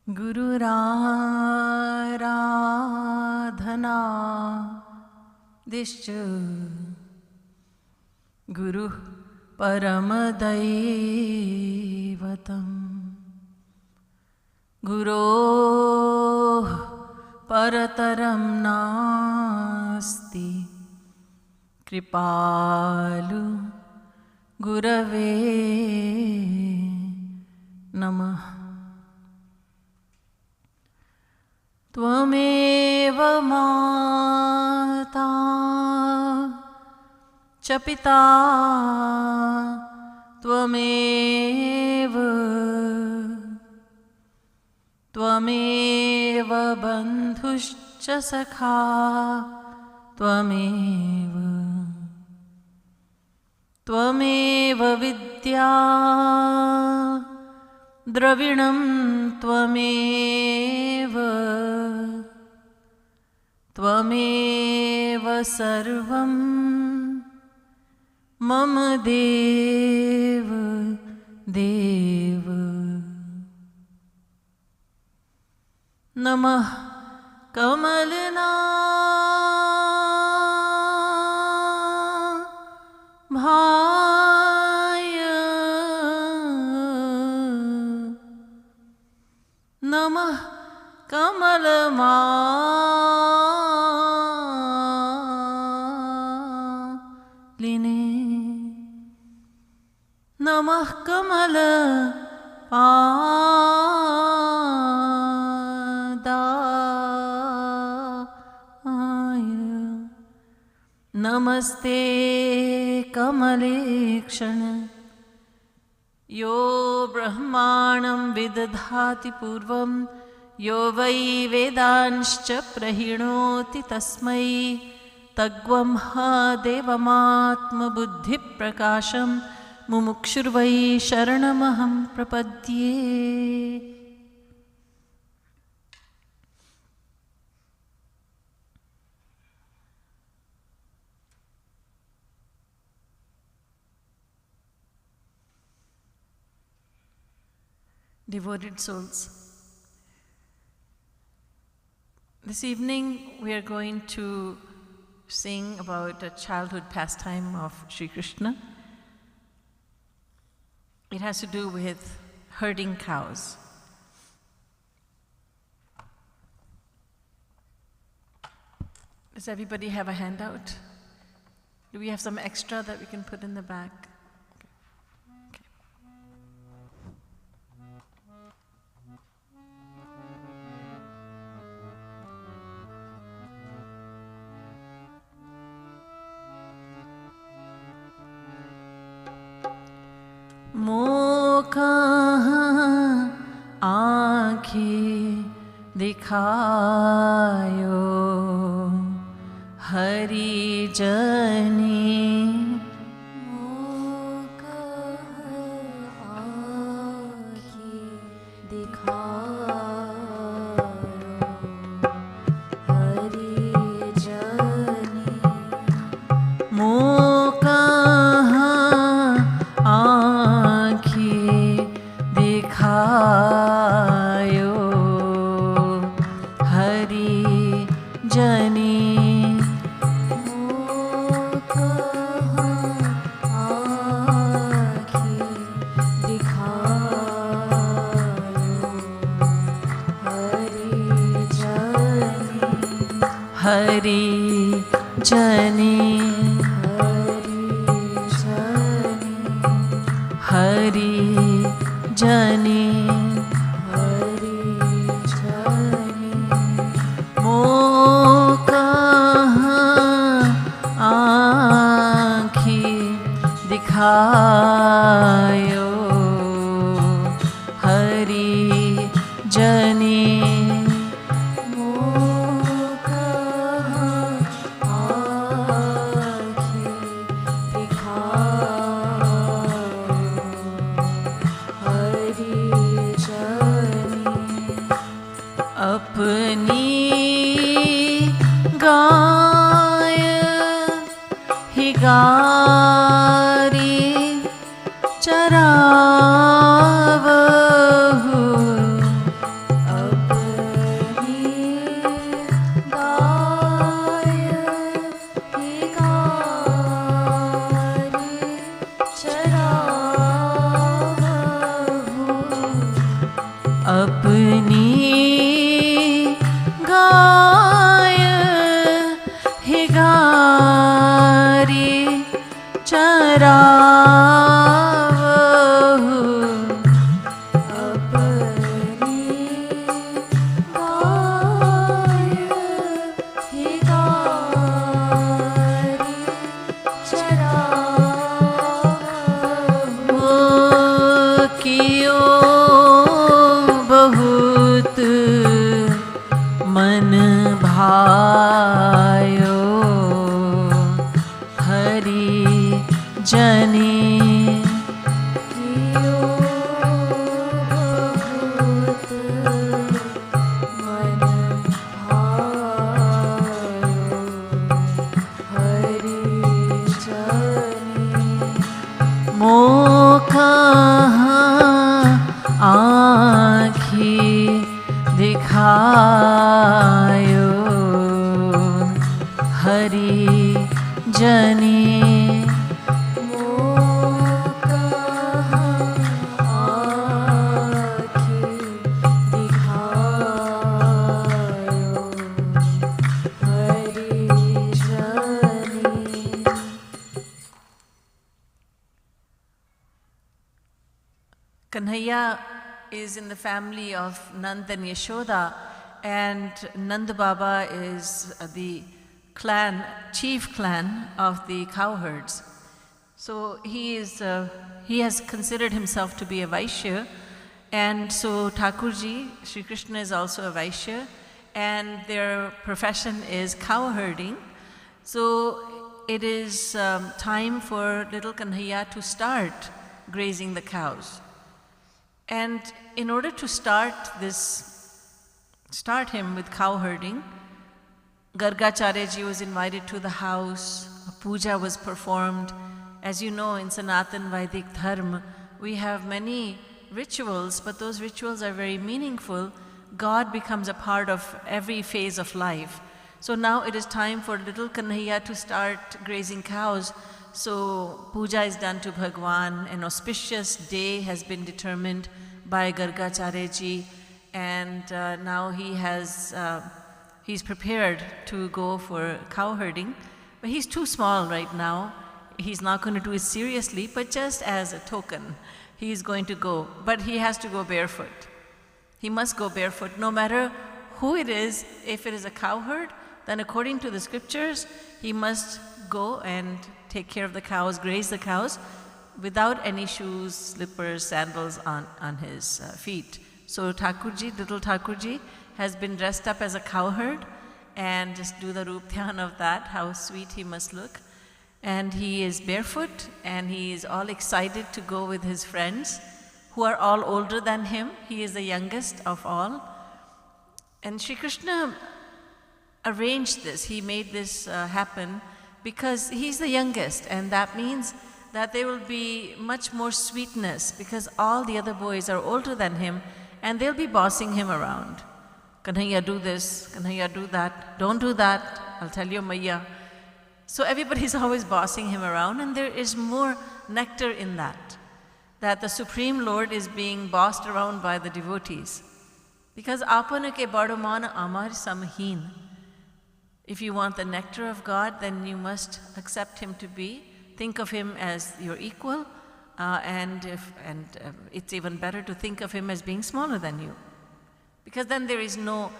गुरुराराधना दिश्च गुरुः परमदैवतम् गुरोः परतरं नास्ति कृपालु गुरवे नमः। त्वमेव माता च पिता त्वमेव बन्धुश्च सखा त्वमेव विद्या द्रविणं त्वमेव सर्वं मम देव नमः कमलना भाय नमः कमलमालिने नमः कमलपादाय नमस्ते कमलेक्षण यो ब्रह्माणं विदधाति पूर्वं यो वै वेदांश्च प्रहिणोति तस्मै तग्वं हा देवमात्मबुद्धिप्रकाशं मुमुक्षुर्वै शरणमहं प्रपद्ये। Devoted souls, this evening we are going to sing about a childhood pastime of Sri Krishna. It has to do with herding cows. Does everybody have a handout? Do we have some extra that we can put in the back? मोकाहाँ आँखें दिखायो हरि जनी हरि जनी हरि जनी मोकाहाँ आँखें दिखायो हरि जनी गारी चरावहु अपनी गाय हिगारी चरावहु अपनी गाय हिगारी चरावहु कियो बहुत मन भायो हरि जनी कियो बहुत मन भायो हरि जनी मोखा आँखी दिखायो हरि जनी मोखा आँखी दिखायो हरि जनी। Kanhaiya is in the family of Nand and Yashoda, and Nand Baba is the chief clan of the cowherds. So he has considered himself to be a Vaishya, and so Thakurji, Sri Krishna, is also a Vaishya, and their profession is cowherding. So it is time for little Kanhaiya to start grazing the cows. And in order to start him with cowherding, Gargacharya ji was invited to the house, a puja was performed. As you know, in Sanatan Vedic Dharma, we have many rituals, but those rituals are very meaningful. God becomes a part of every phase of life. So now it is time for little Kanhaiya to start grazing cows. So puja is done to Bhagwan. An auspicious day has been determined by Gargacharya ji, and now he's prepared to go for cowherding. But he's too small right now. He's not going to do it seriously, but just as a token, he's going to go. But he has to go barefoot. He must go barefoot, no matter who it is. If it is a cowherd, then according to the scriptures, he must go and take care of the cows, graze the cows, without any shoes, slippers, sandals on his feet. So little Thakurji, has been dressed up as a cowherd, and just do the Roop Dhyan of that, how sweet he must look. And he is barefoot, and he is all excited to go with his friends, who are all older than him. He is the youngest of all. And Sri Krishna arranged this, he made this happen, because he's the youngest, and that means that there will be much more sweetness, because all the other boys are older than him, and they'll be bossing him around. Kanhaiya, do this, Kanhaiya, do that, don't do that, I'll tell you, Maiya. So everybody's always bossing him around, and there is more nectar in that the Supreme Lord is being bossed around by the devotees. Because apanu ke bado man amar samheen. If you want the nectar of God, then you must accept him to be, think of him as your equal, and it's even better to think of him as being smaller than you. Because then there is no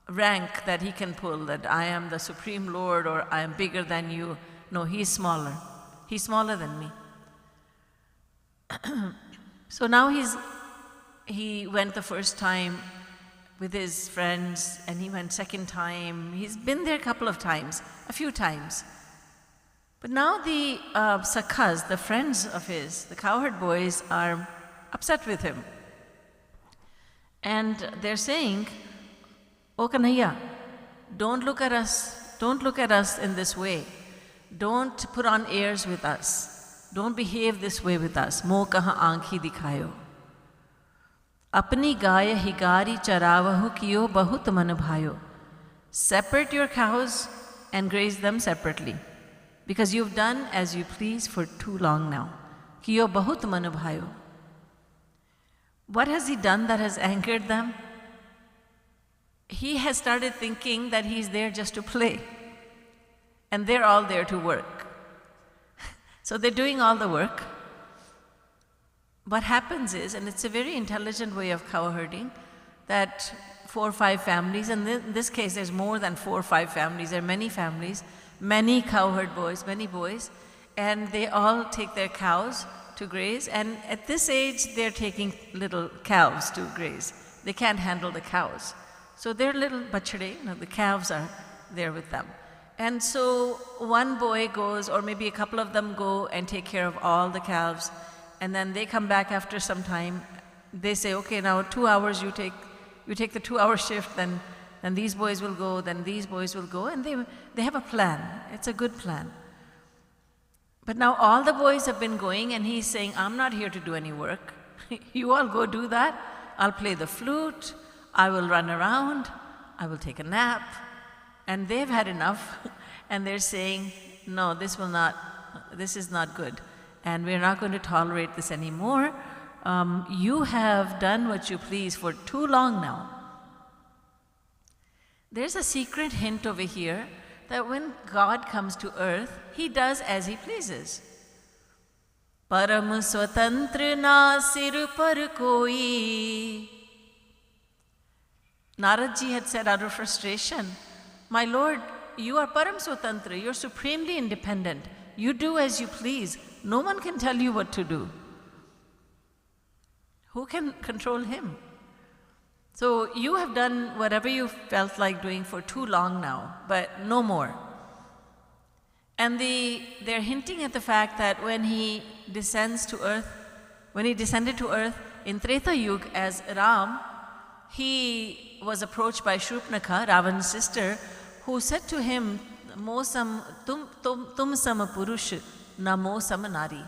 rank that he can pull, that I am the Supreme Lord or I am bigger than you. No, he's smaller. He's smaller than me. So now he went the first time with his friends, and he went second time. He's been there a few times. But now the sakhas, the friends of his, the cowherd boys, are upset with him. And they're saying, "Oh Kanhaiya, don't look at us in this way. Don't put on airs with us. Don't behave this way with us. Moh kaha aankhi dikhayo. Apni gaya higari charavahu kiyo bahut man bhayo." Separate your cows and graze them separately, because you've done as you please for too long now. Kiyo bahut man bhayo. What has he done that has angered them? He has started thinking that he's there just to play. And they're all there to work. So they're doing all the work. What happens is, and it's a very intelligent way of cow herding, that 4 or 5 families, and in this case there's more than 4 or 5 families, there are many families, many cowherd boys, many boys, and they all take their cows to graze, and at this age they're taking little calves to graze. They can't handle the cows. So they're little bachade, the calves are there with them. And so one boy goes, or maybe a couple of them go and take care of all the calves, and then they come back after some time. They say, okay, now 2 hours you take the 2-hour shift, then these boys will go, then these boys will go, and they have a plan. It's a good plan. But now all the boys have been going, and he's saying, I'm not here to do any work. You all go do that. I'll play the flute. I will run around. I will take a nap. And they've had enough, and they're saying, no, this is not good, and we're not going to tolerate this anymore. You have done what you please for too long now. There's a secret hint over here that when God comes to earth, he does as he pleases. Param swatantra na sir par koi. Naradji had said out of frustration, my Lord, you are Param Swatantra, you're supremely independent. You do as you please. No one can tell you what to do. Who can control him? So you have done whatever you felt like doing for too long now, but no more. And they're hinting at the fact that when he descended to earth in Treta Yuga as Ram, he was approached by Shurpanakha, Ravan's sister, who said to him, tum sama purush, na mo sama nari.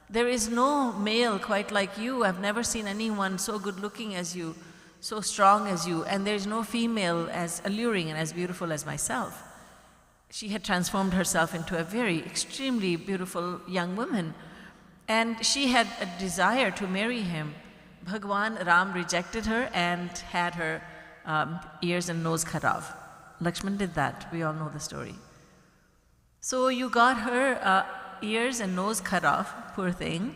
There is no male quite like you. I've never seen anyone so good looking as you, so strong as you, and there's no female as alluring and as beautiful as myself. She had transformed herself into a very extremely beautiful young woman, and she had a desire to marry him. Bhagwan Ram rejected her and had her ears and nose cut off. Lakshman did that. We all know the story. So you got her ears and nose cut off, poor thing.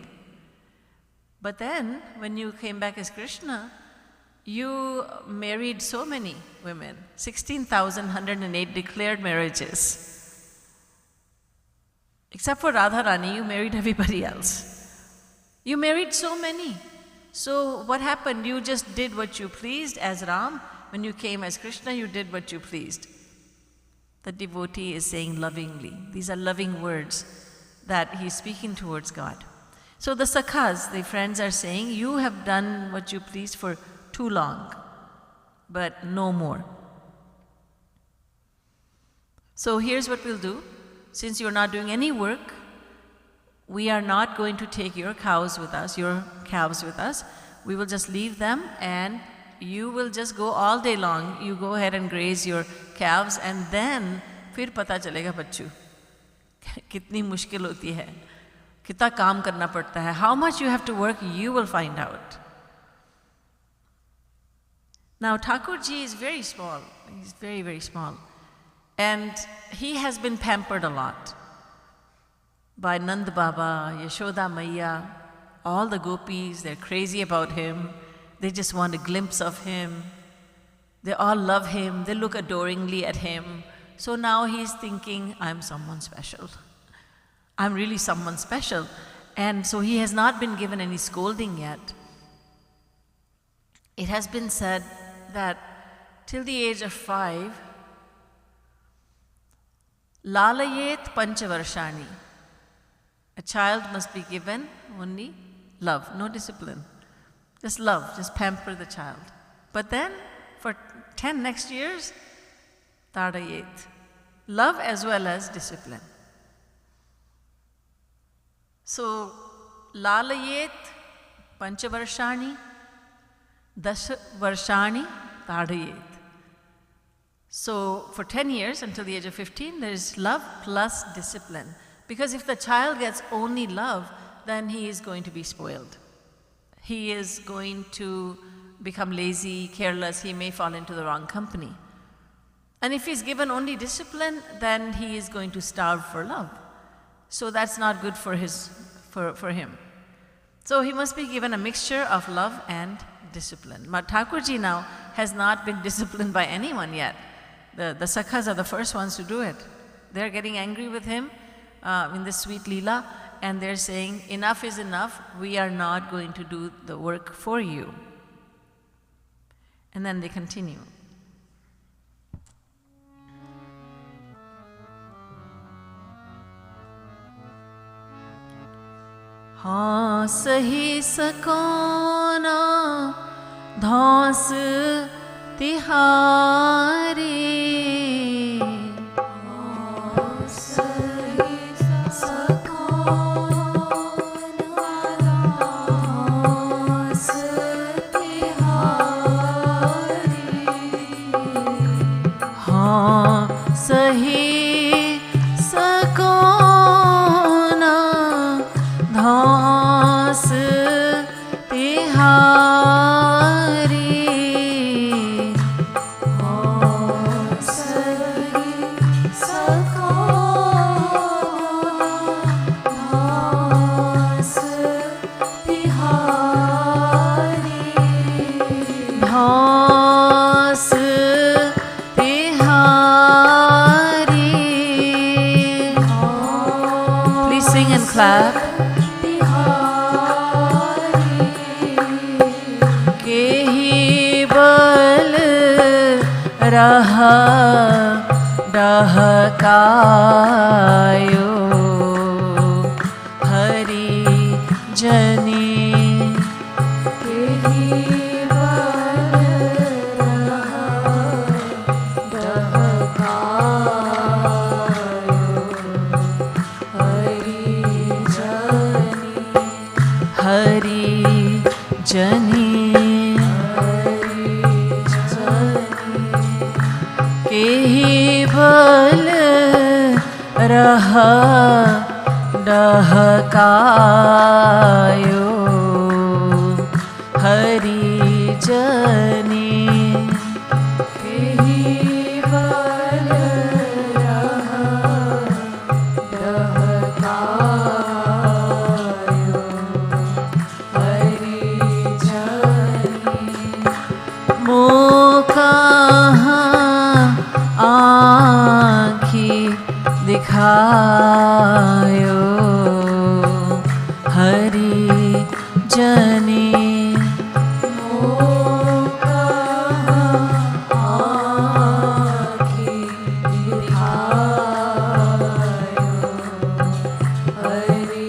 But then, when you came back as Krishna, you married so many women, 16,108 declared marriages. Except for Radharani, you married everybody else. You married so many. So what happened? You just did what you pleased as Ram. When you came as Krishna, you did what you pleased. The devotee is saying lovingly. These are loving words that he's speaking towards God. So the sakhas, the friends, are saying, you have done what you pleased for too long, but no more. So here's what we'll do. Since you're not doing any work, we are not going to take your cows with us, your calves with us. We will just leave them, and you will just go all day long. You go ahead and graze your calves, and then फिर पता चलेगा बच्चू कितनी मुश्किल होती है, कितना काम करना पड़ता है. How much you have to work, you will find out. Now Thakurji is very small. He's very, very small. And he has been pampered a lot by Nand Baba, Yashoda Maiya, all the gopis. They're crazy about him. They just want a glimpse of him. They all love him. They look adoringly at him. So now he's thinking, I'm someone special. I'm really someone special. And so he has not been given any scolding yet. It has been said that till the age of 5, Lalayet Panchavarshani, a child must be given only love, no discipline. Just love, just pamper the child. But then, for 10 next years, Tadayet. Love as well as discipline. So, Lalayet Panchavarshani, Dasvarshani, Tadayet. So, for 10 years until the age of 15, there is love plus discipline. Because if the child gets only love, then he is going to be spoiled. he is going to become lazy, careless, he may fall into the wrong company. And if he's given only discipline, then he is going to starve for love. So that's not good for him. So he must be given a mixture of love and discipline. But Thakurji now has not been disciplined by anyone yet. The Sakhas are the first ones to do it. They're getting angry with him in this sweet Leela, and they're saying, enough is enough, we are not going to do the work for you. And then they continue. हाँ सही सकोना धौंस तिहारी हाँ सही सकोना धौंस तिहारी हाँ सही सकोना धौंस तिहारी हाँ सही सकोना धौंस तिहारी धौंस तिहारी. Please sing and clap. रहा डहकायो हरि जनी हरि जनी केवल रहा डहकायो हरि जनी केवल रहा डहकायो हरि जनी मोका आँखी दिखायो हरि जनी आँखी दिखायो हरि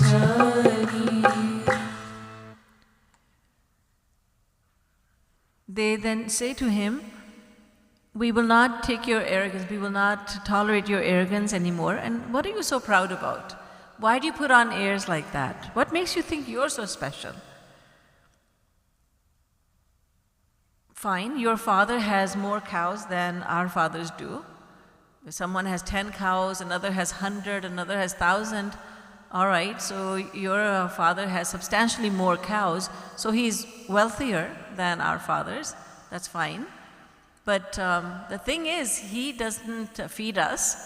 जनी. They then say to him, we will not take your arrogance, we will not tolerate your arrogance anymore. And what are you so proud about? Why do you put on airs like that? What makes you think you're so special? Fine, your father has more cows than our fathers do. If someone has 10 cows, another has 100, another has 1,000. All right, so your father has substantially more cows, so he's wealthier than our fathers. That's fine. But the thing is, he doesn't feed us.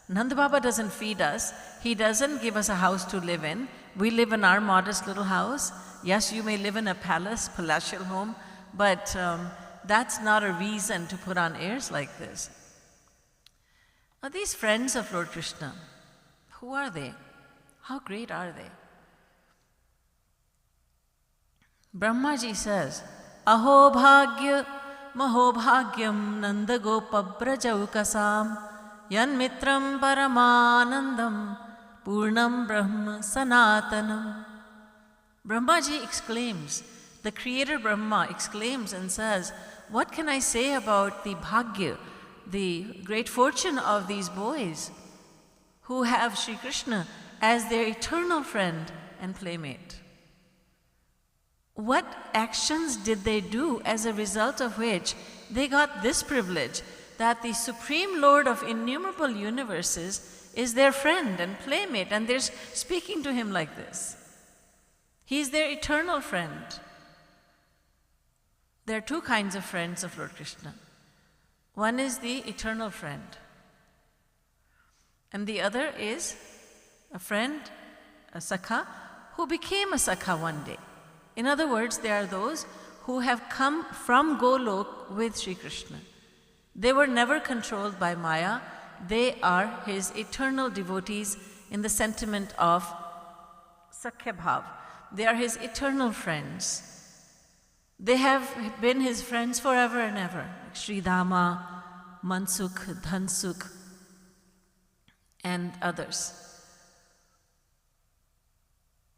Nanda Baba doesn't feed us. He doesn't give us a house to live in. We live in our modest little house. Yes, you may live in a palace, palatial home, but that's not a reason to put on airs like this. Now, these friends of Lord Krishna, who are they? How great are they? Brahmaji says, Aho bhagya Mahobhagyam Nanda Gopabrajaukasam Yan Mitram Paramanandam Purnam Brahma Sanatanam. Brahmaji exclaims, the creator Brahma exclaims and says, what can I say about the bhagya, the great fortune of these boys who have Sri Krishna as their eternal friend and playmate? What actions did they do as a result of which they got this privilege that the Supreme Lord of innumerable universes is their friend and playmate, and they're speaking to him like this? He is their eternal friend. There are two kinds of friends of Lord Krishna. One is the eternal friend, and the other is a friend, a sakha, who became a sakha one day. In other words, there are those who have come from Golok with Sri Krishna. They were never controlled by Maya. They are his eternal devotees in the sentiment of Sakhya Bhav. They are his eternal friends. They have been his friends forever and ever. Like Sri Dama, Mansukh, Dhansukh, and others.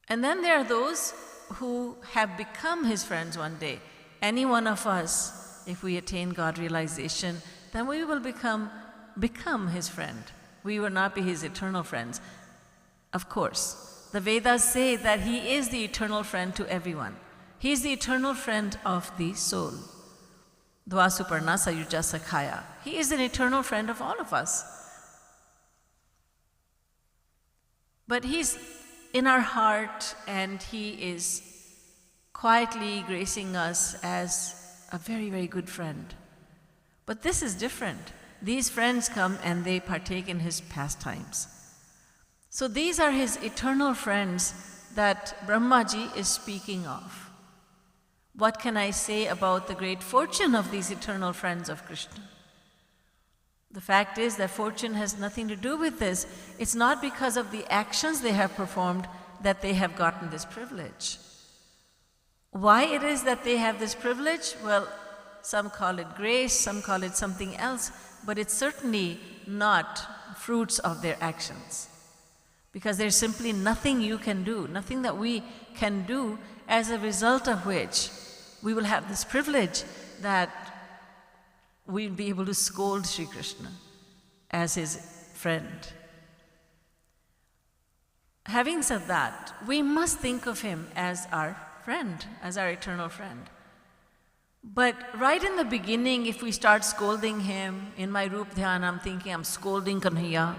And then there are those who have become his friends one day. Any one of us, if we attain God realization, then we will become his friend. We will not be his eternal friends. Of course, the Vedas say that he is the eternal friend to everyone. He is the eternal friend of the soul. Dvasuparna Sayuja Sakhaya. He is an eternal friend of all of us. But he's in our heart, and he is quietly gracing us as a very, very good friend. But this is different. These friends come and they partake in his pastimes. So these are his eternal friends that Brahmaji is speaking of. What can I say about the great fortune of these eternal friends of Krishna? The fact is that fortune has nothing to do with this. It's not because of the actions they have performed that they have gotten this privilege. Why it is that they have this privilege? Well, some call it grace, some call it something else, but it's certainly not fruits of their actions. Because there's simply nothing you can do, nothing that we can do, as a result of which we will have this privilege that we'll be able to scold Sri Krishna as his friend. Having said that, we must think of him as our friend, as our eternal friend. But right in the beginning, if we start scolding him, in my Rup Dhyan, I'm thinking I'm scolding Kanhaiya,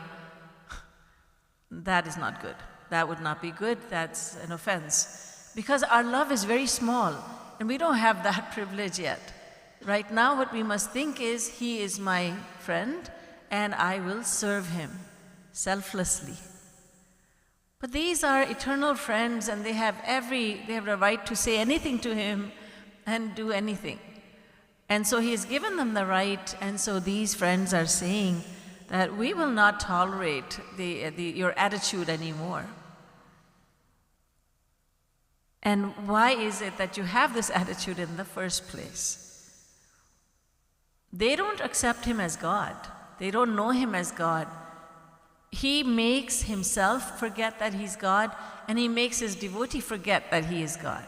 that is not good. That would not be good. That's an offense. Because our love is very small, and we don't have that privilege yet. Right now, what we must think is, he is my friend, and I will serve him selflessly. But these are eternal friends, and they have a right to say anything to him and do anything. And so he has given them the right, and so these friends are saying that we will not tolerate your attitude anymore. And why is it that you have this attitude in the first place? They don't accept him as God. They don't know him as God. He makes himself forget that he's God, and he makes his devotee forget that he is God.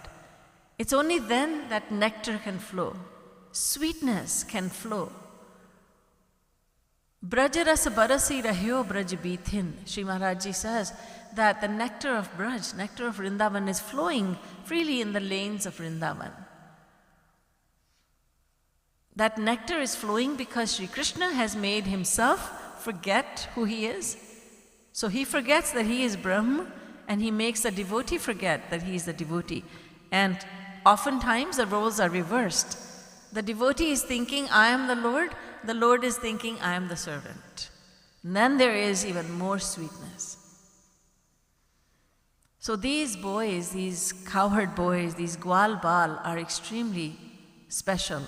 It's only then that nectar can flow, sweetness can flow. Brajaras barasi rahyo braj bithin. Sri Maharaj says that the nectar of Braj, nectar of Vrindavan, is flowing freely in the lanes of Vrindavan. That nectar is flowing because Sri Krishna has made himself forget who he is. So he forgets that he is Brahma, and he makes the devotee forget that he is the devotee. And oftentimes the roles are reversed. The devotee is thinking, I am the Lord is thinking, I am the servant. And then there is even more sweetness. So these boys, these cowherd boys, these Gwal Bal are extremely special,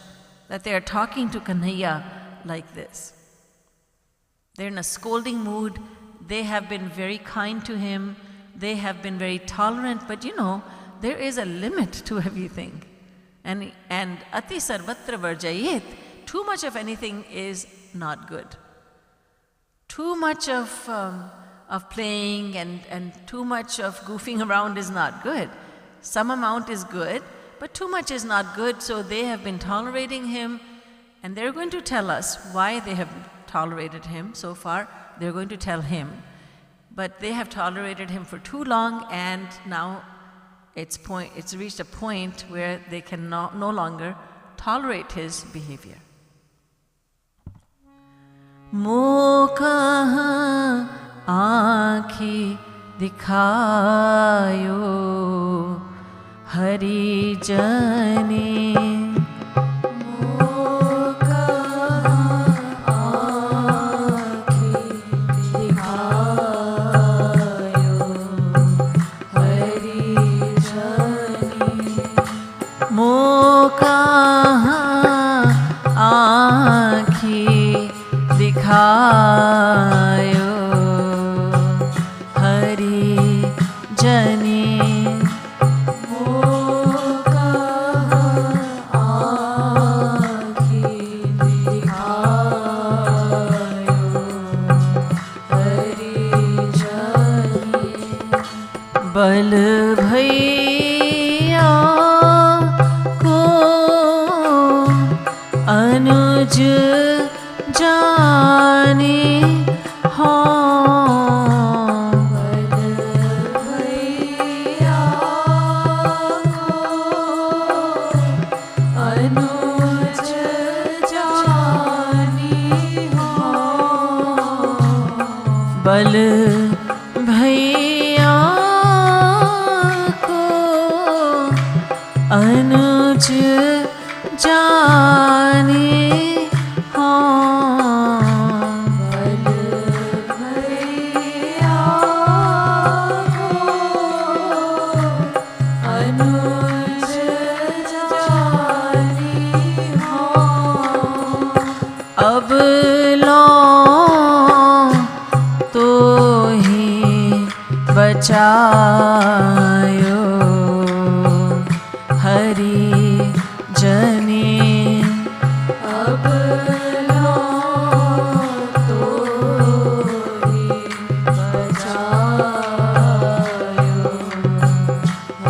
that they are talking to Kanhaiya like this. They're in a scolding mood. They have been very kind to him. They have been very tolerant, but there is a limit to everything. And ati sarvatra varjayet, too much of anything is not good. Too much of playing and too much of goofing around is not good. Some amount is good, but too much is not good, so they have been tolerating him, and they're going to tell us why they have tolerated him so far. They're going to tell him. But they have tolerated him for too long, and now it's reached a point where they can no longer tolerate his behavior. Mokha आँखी दिखायो हरि जनी दिखायो हरि जनी बल भैया को अनुज जाने हो बल भैया को अनुज जाने हो बल भैया को अनुज जाने अब लो तो ही बचायो हरि जनी अब लो तो ही बचायो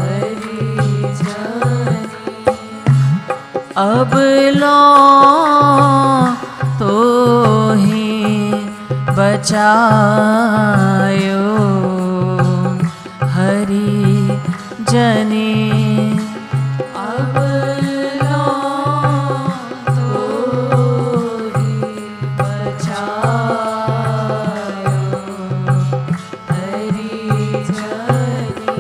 हरि जनी अब लो तो ही बचायो हरि जनी अब लो तो ही बचायो हरि जनी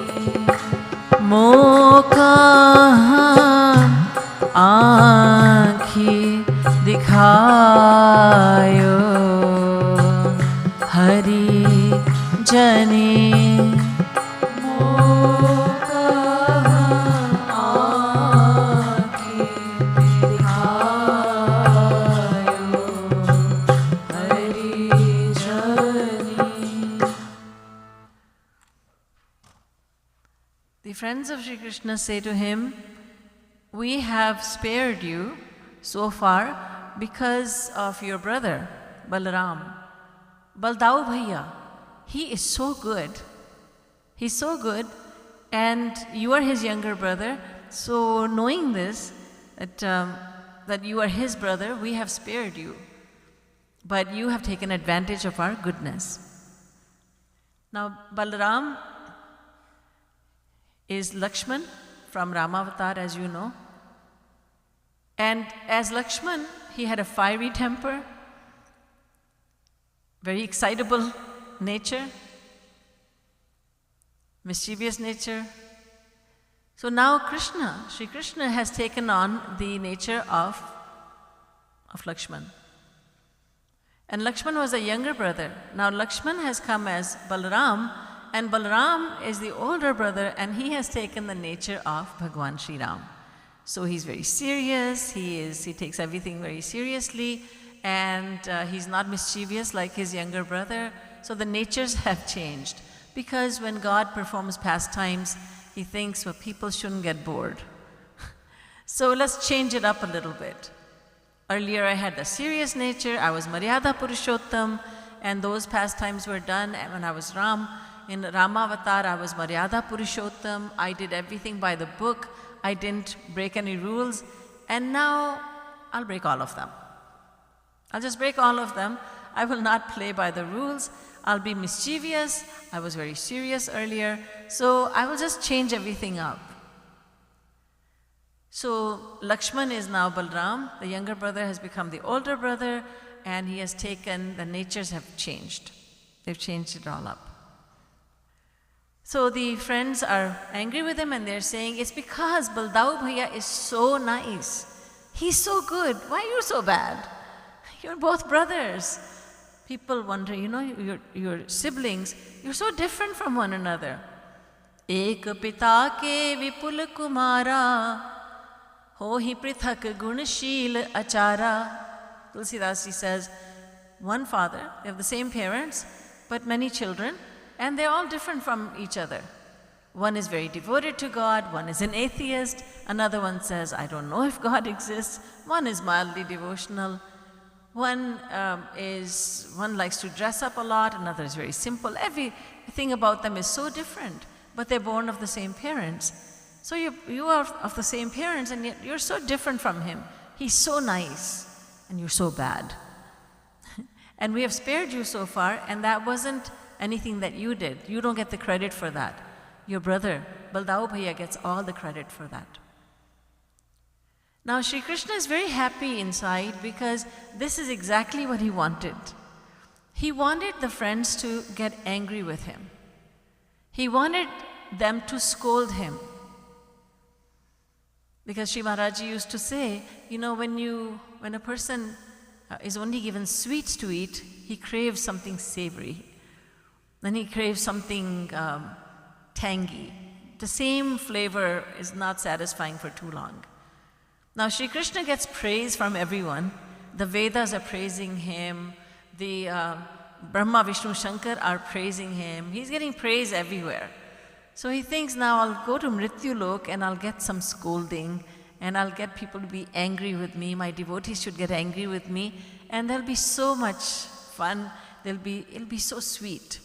मोका आँखी दिखायो हरि जनी आँखी दिखायो हरि जनी. The friends of Sri Krishna say to him, "We have spared you so far because of your brother, Balaram. Baldao Bhaiya, he is so good. He's so good, and you are his younger brother. So knowing this, that you are his brother, we have spared you. But you have taken advantage of our goodness." Now, Balaram is Lakshman from Ramavatar, as you know. And as Lakshman, he had a fiery temper, very excitable nature, mischievous nature. So now Krishna, Sri Krishna has taken on the nature of Lakshman. And Lakshman was a younger brother. Now Lakshman has come as Balaram, and Balaram is the older brother, and he has taken the nature of Bhagwan Sri Ram. So he's very serious, he takes everything very seriously, and he's not mischievous like his younger brother. So the natures have changed, because when God performs pastimes, he thinks, well, people shouldn't get bored. So let's change it up a little bit. Earlier I had the serious nature, I was Maryada Purushottam, and those pastimes were done when I was Ram. In Ramavatar, I was Maryada Purushottam, I did everything by the book, I didn't break any rules, and now I'll break all of them. I'll just break all of them. I will not play by the rules. I'll be mischievous. I was very serious earlier, so I will just change everything up. So Lakshman is now Balram, the younger brother has become the older brother, and he has taken, the natures have changed. They've changed it all up. So the friends are angry with him and they're saying, it's because Baldao Bhaiya is so nice. He's so good. Why are you so bad? You're both brothers. People wonder, your siblings, you're so different from one another. Ek pita ke vipul kumara, hohi prithak gunashil achara. Tulsidas ji says, one father, they have the same parents, but many children, and they're all different from each other. One is very devoted to God, one is an atheist, another one says, I don't know if God exists, one is mildly devotional, one likes to dress up a lot, another is very simple. Everything about them is so different, but they're born of the same parents. So you are of the same parents, and yet you're so different from him. He's so nice, and you're so bad. And we have spared you so far, and that wasn't anything that you did. You don't get the credit for that. Your brother, Baldao Bhaiya, gets all the credit for that. Now, Sri Krishna is very happy inside because this is exactly what he wanted. He wanted the friends to get angry with him. He wanted them to scold him. Because Sri Maharaji used to say, when a person is only given sweets to eat, he craves something savory. Then he craves something tangy. The same flavor is not satisfying for too long. Now, Sri Krishna gets praise from everyone. The Vedas are praising him. The Brahma, Vishnu, Shankar are praising him. He's getting praise everywhere. So he thinks, now I'll go to Mrityu Lok and I'll get some scolding, and I'll get people to be angry with me. My devotees should get angry with me, and there'll be so much fun. It'll be so sweet.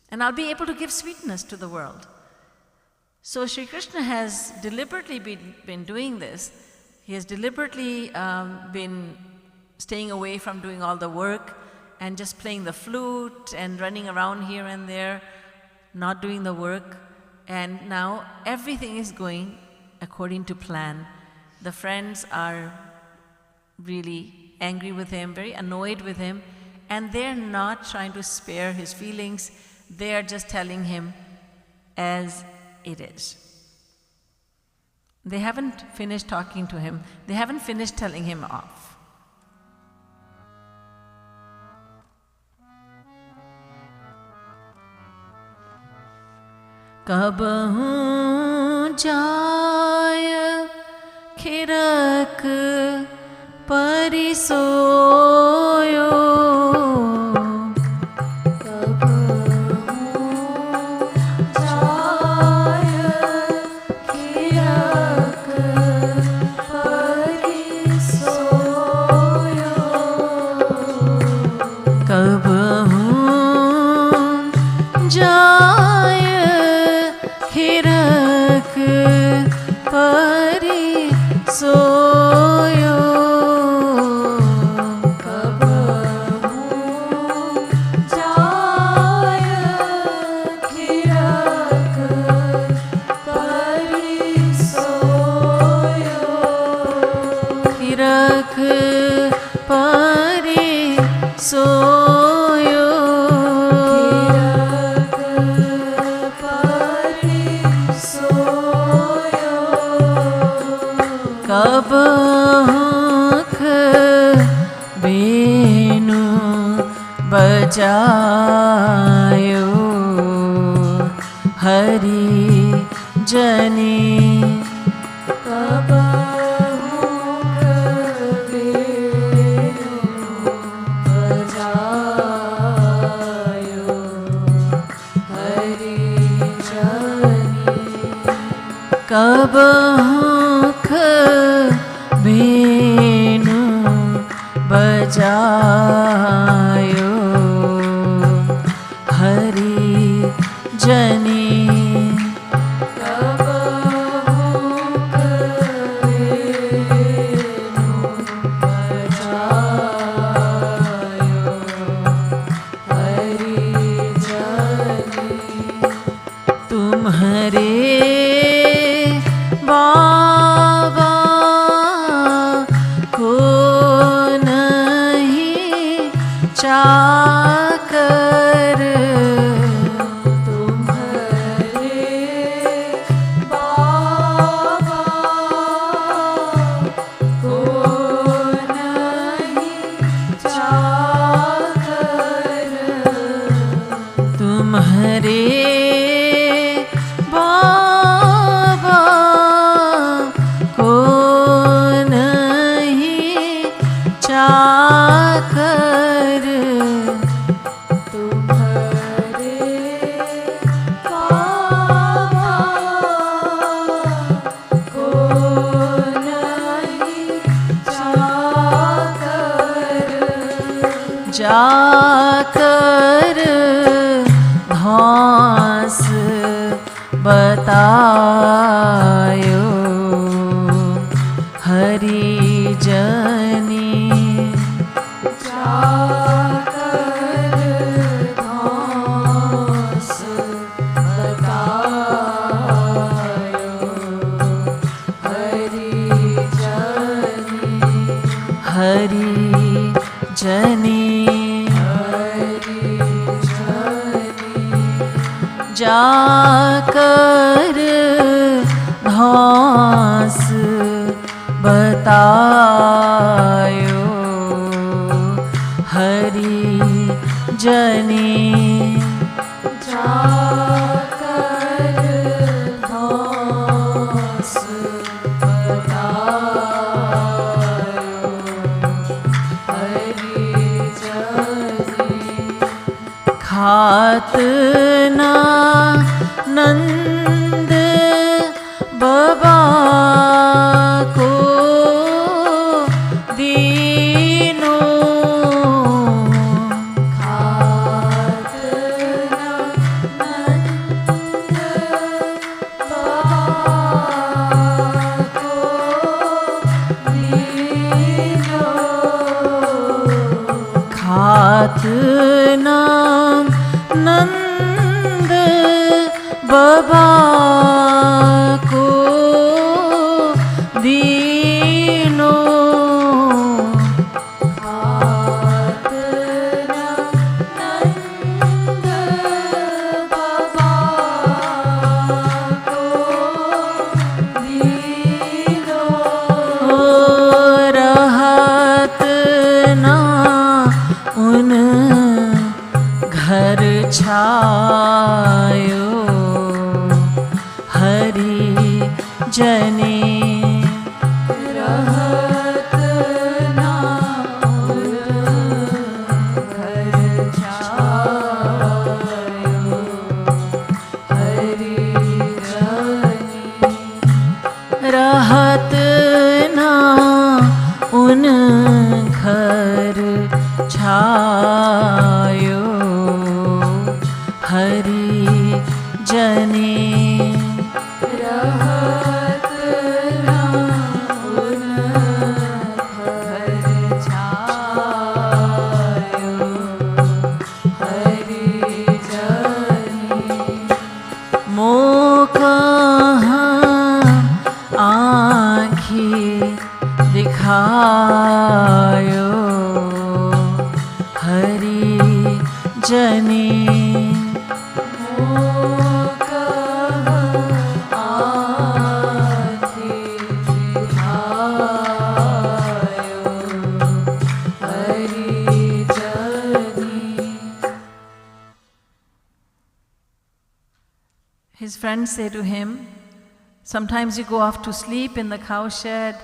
And I'll be able to give sweetness to the world. So Sri Krishna has deliberately been doing this. He has deliberately been staying away from doing all the work and just playing the flute and running around here and there, not doing the work. And now everything is going according to plan. The friends are really angry with him, very annoyed with him, and they're not trying to spare his feelings. They are just telling him as it is. They haven't finished talking to him. They haven't finished telling him off. Kabahun jaya khirak parisoyo. जायो हरि जनी कब हुख बेनु बजायो हरि जनी कब हुख बेनु बजायो हरि जनी तुम्हारे बाबा को नहीं चाकर तुम्हारे जाकर धौंस बतायो हरि जनी। जाकर धौंस बतायो हरि जनी। हरि जनी जाकर धौंस बतायो हरि जनी। जाकर धौंस बतायो हरि जनी। खात ना नंद बाबा को दीनो। खात ना नंद बाबा को दीनो। खात ना नंद बाबा को दीनो। खात ना नंद बाबा को दीनो। रहत ना उन घर छायो हरि जनी। रहत ना उन घर छायो हरि जनी। रहत ना उन घर छायो हरि जनी। रहत ना उन घर छायो हरि जनी। मोकहाँ आँखी दिखायो हरि जनी। His friends say to him, sometimes you go off to sleep in the cowshed,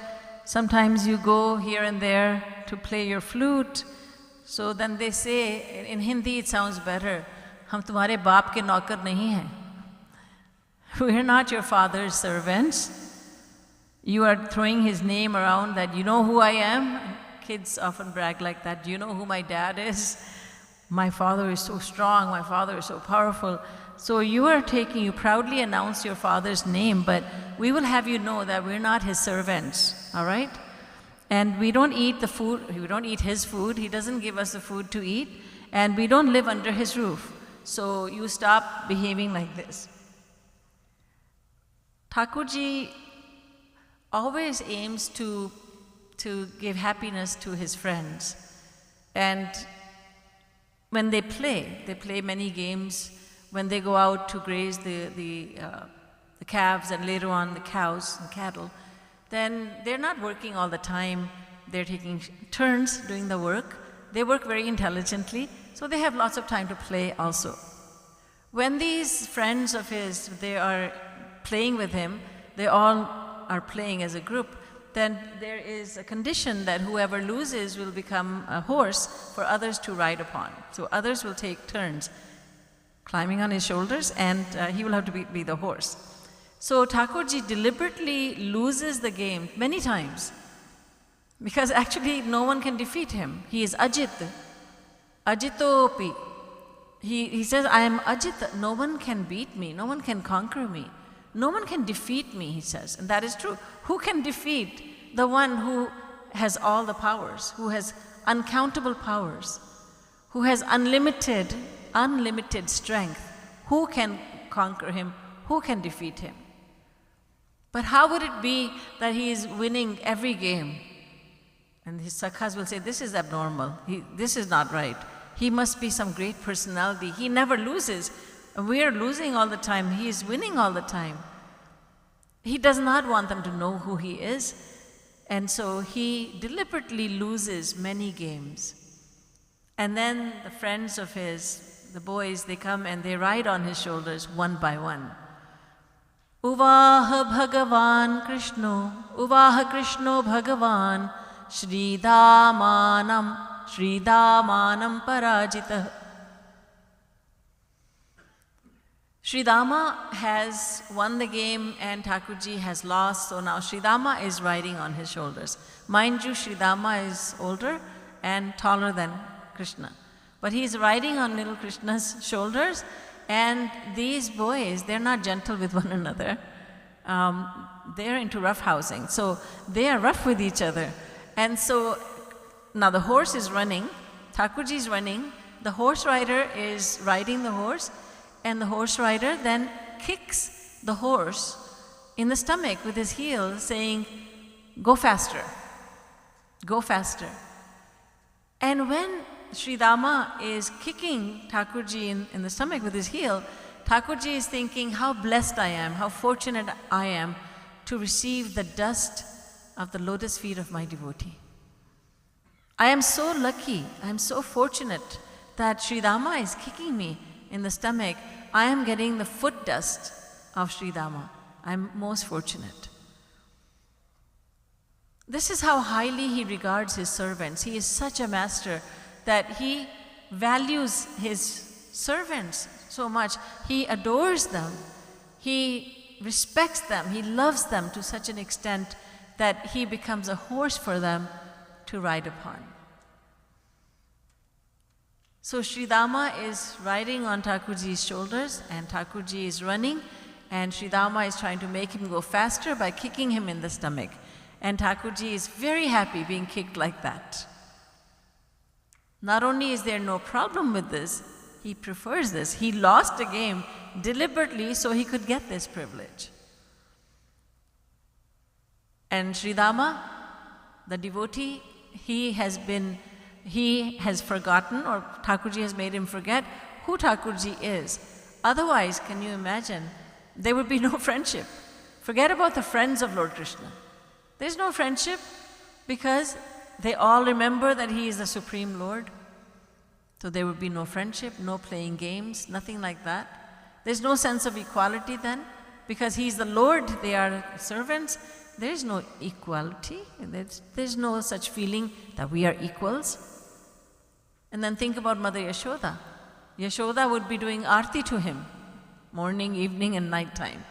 sometimes you go here and there to play your flute. So then they say, in Hindi it sounds better, हम तुम्हारे बाप के नौकर नहीं हैं. We are not your father's servants. You are throwing his name around that you know who I am. Kids often brag like that. Do you know who my dad is? My father is so strong, my father is so powerful. So you proudly announce your father's name, but we will have you know that we're not his servants, all right? And we don't eat the food, we don't eat his food, he doesn't give us the food to eat, and we don't live under his roof. So you stop behaving like this. Thakurji always aims to give happiness to his friends. And when they play many games. When they go out to graze the calves and later on the cows and cattle, then they're not working all the time. They're taking turns doing the work. They work very intelligently, so they have lots of time to play also. When these friends of his, they are playing with him, they all are playing as a group, then there is a condition that whoever loses will become a horse for others to ride upon. So others will take turns climbing on his shoulders, and he will have to be the horse. So Thakurji deliberately loses the game many times, because actually no one can defeat him. He is Ajit. Ajitopi. He says, I am Ajita. No one can beat me. No one can conquer me. No one can defeat me, he says. And that is true. Who can defeat the one who has all the powers, who has uncountable powers, who has unlimited strength? Who can conquer him? Who can defeat him? But how would it be that he is winning every game? And his sakhas will say, this is abnormal. This is not right. He must be some great personality. He never loses. We are losing all the time. He is winning all the time. He does not want them to know who he is. And so he deliberately loses many games. And then the friends of his, the boys, they come and they ride on his shoulders one by one. Uvaha Bhagavan Krishno, Uvaha Krishno Bhagavan, Shridamanam Parajitah. Sridama has won the game and Thakurji has lost, so now Sridama is riding on his shoulders. Mind you, Sridama is older and taller than Krishna. But he is riding on little Krishna's shoulders, and these boys, they're not gentle with one another. They're into rough housing, so they are rough with each other. And so now the horse is running, Thakurji is running, the horse rider is riding the horse, and the horse rider then kicks the horse in the stomach with his heel, saying, go faster, go faster. And when Sridama is kicking Thakurji in the stomach with his heel, Thakurji is thinking, how blessed I am, how fortunate I am to receive the dust of the lotus feet of my devotee. I am so lucky, I am so fortunate that Sridama is kicking me in the stomach. I am getting the foot dust of Sridama. I am most fortunate. This is how highly he regards his servants. He is such a master that he values his servants so much. He adores them. He respects them. He loves them to such an extent that he becomes a horse for them to ride upon. So Sridama is riding on Thakurji's shoulders, and Thakurji is running, and Sridama is trying to make him go faster by kicking him in the stomach. And Thakurji is very happy being kicked like that. Not only is there no problem with this, he prefers this. He lost a game deliberately so he could get this privilege. And Sridama, the devotee, he has forgotten, or Thakurji has made him forget who Thakurji is. Otherwise, can you imagine, there would be no friendship. Forget about the friends of Lord Krishna. There's no friendship because they all remember that he is the Supreme Lord. So there would be no friendship, no playing games, nothing like that. There's no sense of equality then, because he's the Lord, they are servants. There's no equality. There's no such feeling that we are equals. And then think about Mother Yashoda. Yashoda would be doing arti to him, morning, evening, and night time.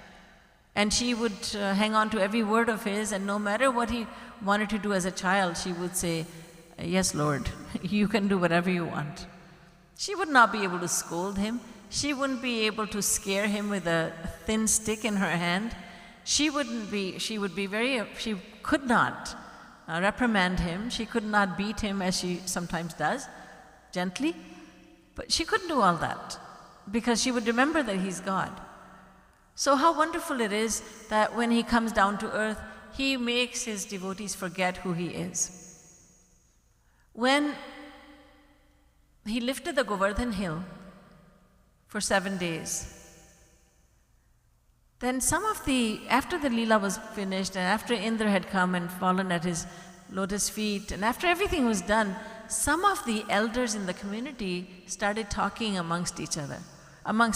And she would hang on to every word of his, and no matter what he wanted to do as a child, she would say, yes, Lord, you can do whatever you want. She would not be able to scold him. She wouldn't be able to scare him with a thin stick in her hand. She could not reprimand him. She could not beat him as she sometimes does, gently. But she couldn't do all that because she would remember that he's God. So how wonderful it is that when he comes down to earth, he makes his devotees forget who he is. When he lifted the Govardhan hill for 7 days, then after the Leela was finished, and after Indra had come and fallen at his lotus feet, and after everything was done, some of the elders in the community started talking amongst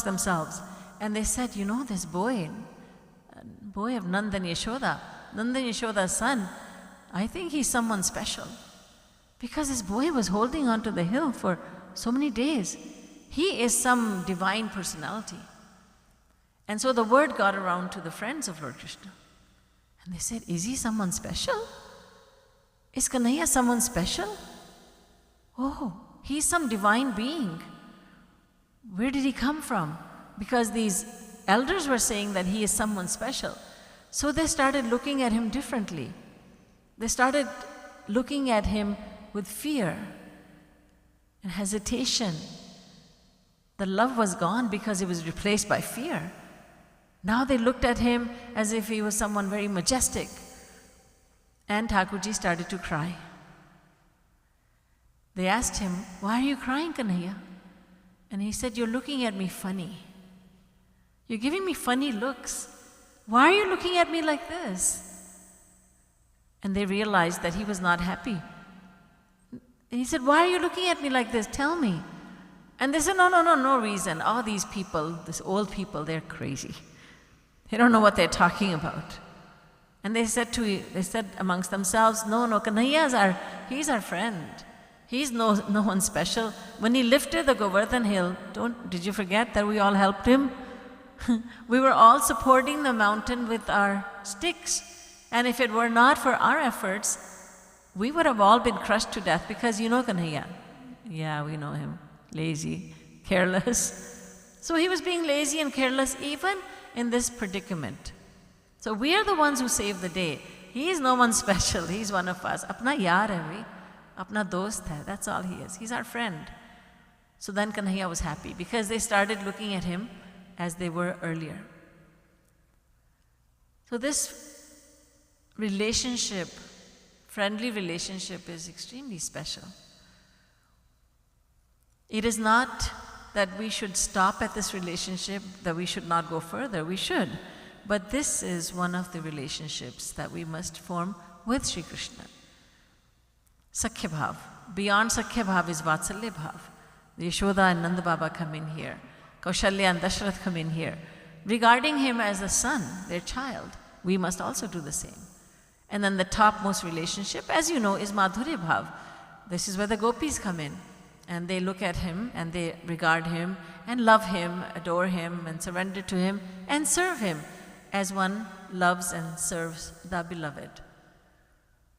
themselves. And they said, you know, this boy of Nanda and Yashoda's son, I think he's someone special. Because this boy was holding onto the hill for so many days. He is some divine personality. And so the word got around to the friends of Lord Krishna. And they said, is he someone special? Is Kanhaiya someone special? Oh, he's some divine being. Where did he come from? Because these elders were saying that he is someone special. So they started looking at him differently. They started looking at him with fear and hesitation. The love was gone because it was replaced by fear. Now they looked at him as if he was someone very majestic. And Thakurji started to cry. They asked him, "Why are you crying, Kanhaiya?" And he said, "You're looking at me funny. You're giving me funny looks. Why are you looking at me like this?" And they realized that he was not happy. And he said, "Why are you looking at me like this? Tell me." And they said, no reason. All these people, these old people, they're crazy. They don't know what they're talking about. And they said amongst themselves, no, Kanhaiya he's our friend. He's no one special. When he lifted the Govardhan hill, did you forget that we all helped him? We were all supporting the mountain with our sticks. And if it were not for our efforts, we would have all been crushed to death, because you know Kanhaiya. Yeah, we know him. Lazy, careless. So he was being lazy and careless even in this predicament. So we are the ones who save the day. He is no one special. He's one of us. Apna yaar hai bhai. Apna dost hai. That's all he is. He's our friend. So then Kanhaiya was happy because they started looking at him as they were earlier. So this relationship, friendly relationship, is extremely special. It is not that we should stop at this relationship, that we should not go further. We should. But this is one of the relationships that we must form with Sri Krishna. Sakhya Bhav. Beyond Sakhya Bhav is Vatsalya Bhav. Yashoda and Nanda Baba come in here. Kaushalya and Dashrath come in here. Regarding him as a son, their child, we must also do the same. And then the topmost relationship, as you know, is Madhurya Bhav. This is where the gopis come in. And they look at him and they regard him and love him, adore him and surrender to him and serve him as one loves and serves the beloved.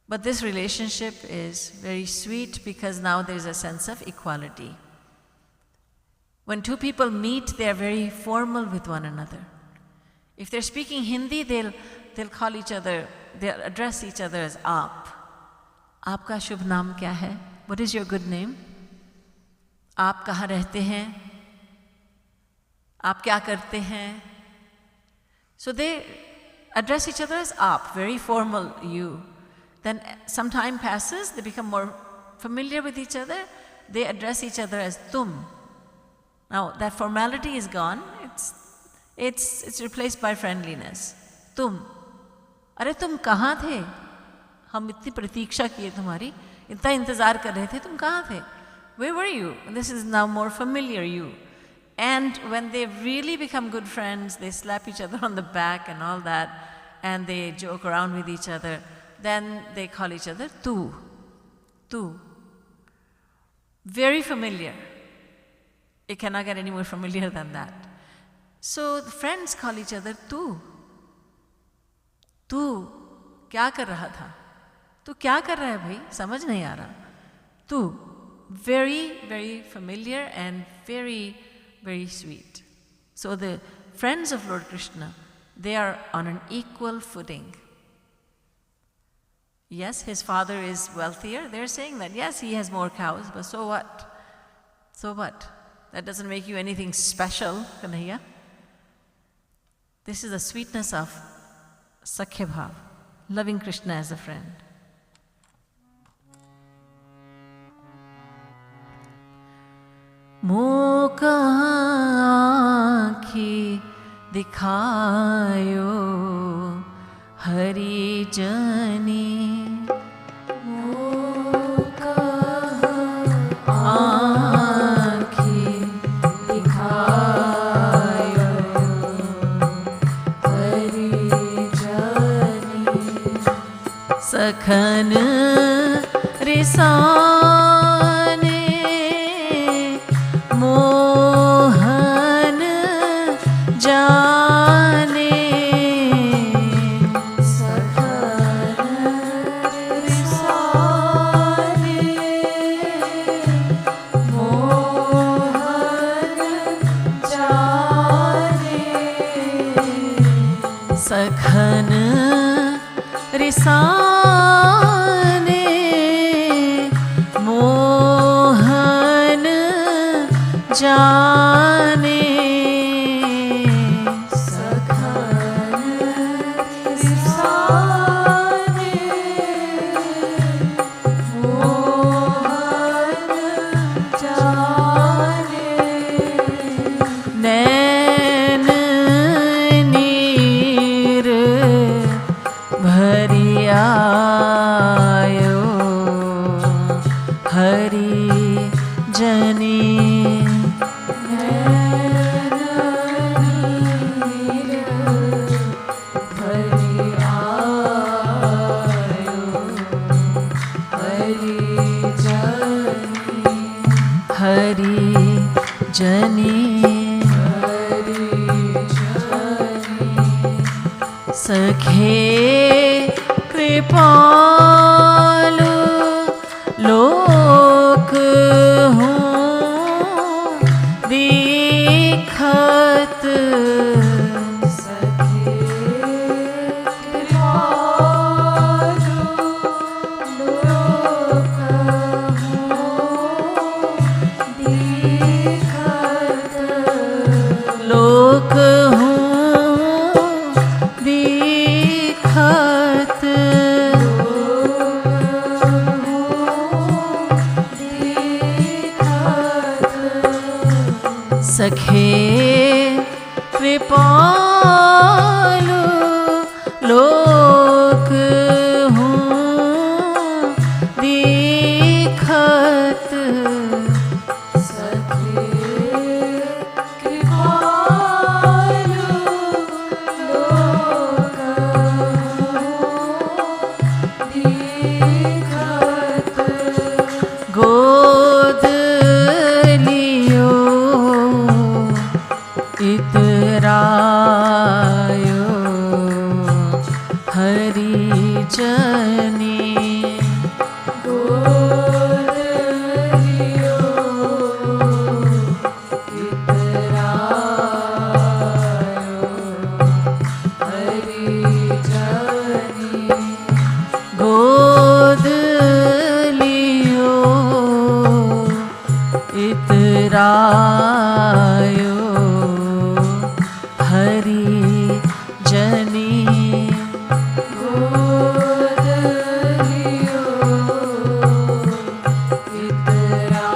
But this relationship is very sweet because now there's a sense of equality. When two people meet, they are very formal with one another. If they're speaking Hindi, they'll call each other, they'll address each other as Aap. Aapka shubh naam kya hai? What is your good name? आप कहाँ रहते हैं? आप क्या करते हैं? So they address each other as आप, very formal you. Then some time passes, they become more familiar with each other, they address each other as tum. Now that formality is gone, it's replaced by friendliness. Tum. अरे तुम कहाँ थे? हम इतनी प्रतीक्षा किए तुम्हारी, इतना इंतजार कर रहे थे, तुम कहाँ थे? Where were you? This is now more familiar you. And when they really become good friends, they slap each other on the back and all that, and they joke around with each other, then they call each other tu. Tu. Very familiar. It cannot get any more familiar than that. So the friends call each other tu. Tu, क्या कर रहा था? तू क्या कर रहा है भाई? समझ नहीं आ रहा. Tu. Very, very familiar and very, very sweet. So the friends of Lord Krishna, they are on an equal footing. Yes, his father is wealthier. They're saying that, yes, he has more cows, but so what? So what? That doesn't make you anything special, Kanhaiya. This is the sweetness of Sakhya Bhav, loving Krishna as a friend. मोह आँखी दिखायो हरि जनी मोह आँखी दिखायो हरि जनी सखन रिसाने मोहन जाने सखन रिसाने रिसाने मोहन जाने सखे कृपालु लोक हूँ दीखत सखे कृपालु लोक हूँ दीखत लोक सखे कृपालु लोक हूँ दीखत सखे कृपालु लोक हूँ दीखत गोद इतरायो हरि जनी गोद लियो इतरायो हरि जनी गोद लियो इतरायो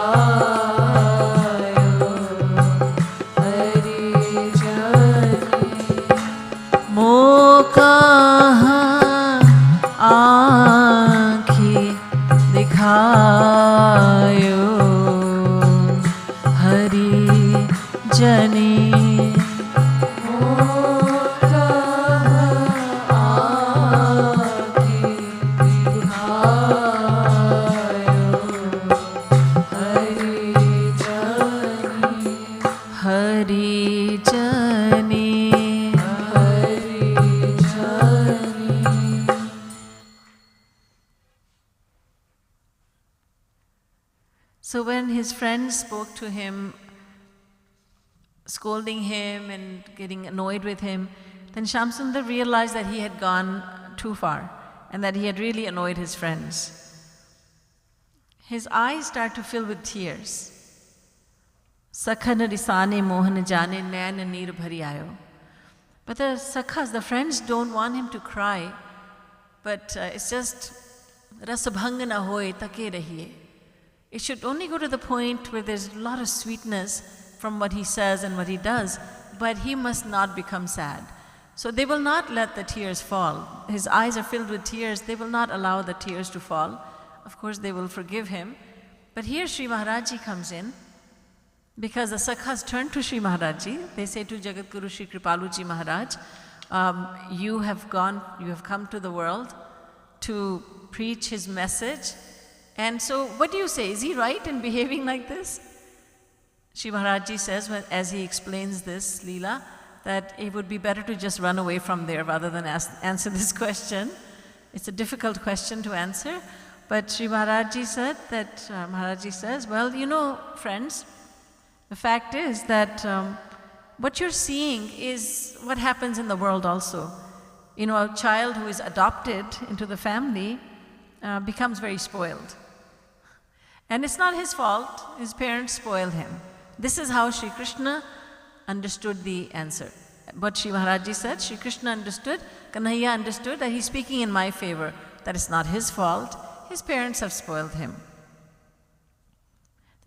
So when his friends spoke to him, scolding him and getting annoyed with him, then Shamsundar realized that he had gone too far and that he had really annoyed his friends. His eyes start to fill with tears. Sakhan risane mohan jane nain neer bhari aayo. But the sakhas, the friends, don't want him to cry, but it's just rasabhang na hoye take rahiye. It should only go to the point where there's a lot of sweetness from what he says and what he does, but he must not become sad. So they will not let the tears fall. His eyes are filled with tears. They will not allow the tears to fall. Of course, they will forgive him. But here Sri Maharaj comes in, because the Sakhas turn to Sri Maharaj. They say to Jagadguru Sri Kripaluji Maharaj, you have come to the world to preach his message. And so what do you say? Is he right in behaving like this? Sri Maharaj says, as he explains this Leela, that it would be better to just run away from there rather than answer this question. It's a difficult question to answer. But Sri Maharaj said that, Maharaj says, well, you know, friends, the fact is that what you're seeing is what happens in the world also. a child who is adopted into the family becomes very spoiled. And it's not his fault, his parents spoiled him. This is how Sri Krishna understood the answer. What Shri Maharaj said, Sri Krishna understood, Kanhaiya understood that he's speaking in my favor, that it's not his fault, his parents have spoiled him.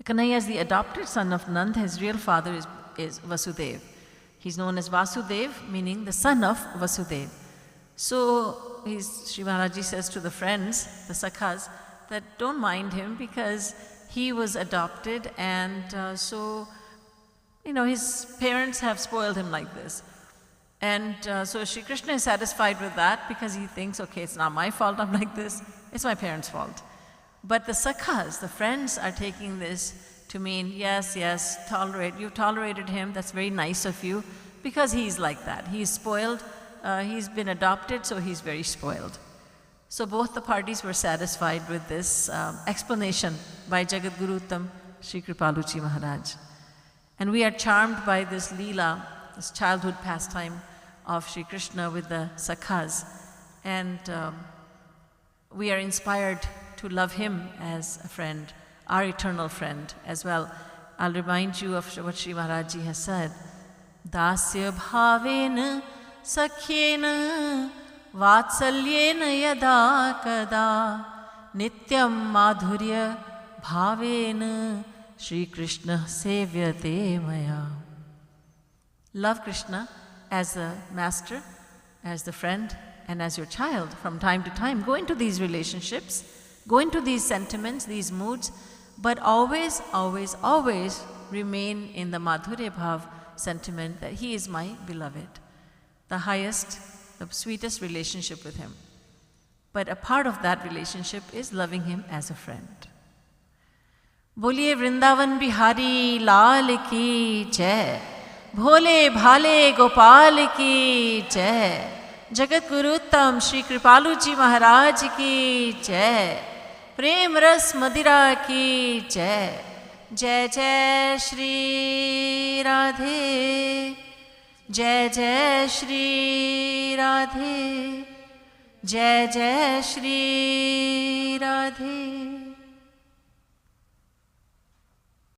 Kanhaiya is the adopted son of Nand, his real father is Vasudev. He's known as Vasudev, meaning the son of Vasudev. So Sri Maharaj says to the friends, the Sakhas, that don't mind him because he was adopted and so his parents have spoiled him like this. And so Sri Krishna is satisfied with that because he thinks, okay, it's not my fault I'm like this, it's my parents' fault. But the Sakhas, the friends, are taking this to mean, yes, you've tolerated him, that's very nice of you, because he's like that. He's spoiled, he's been adopted, so he's very spoiled. So both the parties were satisfied with this explanation by Jagadguru Uttam Sri Kripaluji Maharaj. And we are charmed by this Leela, this childhood pastime of Sri Krishna with the Sakhas. And we are inspired to love him as a friend, our eternal friend as well. I'll remind you of what Sri Maharaj has said. Dasya bhavena sakhyena vatsalyena yada kada nityam madhurya bhavena Shri Krishna sevyate maya. Love Krishna as the master, as the friend, and as your child from time to time. Go into these relationships, go into these sentiments, these moods, but always, always, always remain in the Madhurya Bhav sentiment that he is my beloved, the highest, the sweetest relationship with him. But a part of that relationship is loving him as a friend. बोलिए वृंदावन बिहारी लाल की जय, भोले भाले गोपाल की जय, जगत गुरु उत्तम श्री कृपालु जी महाराज की जय, प्रेम रस मदिरा की जय, जय जय श्री राधे, जय जय श्री राधे, जय जय श्री राधे.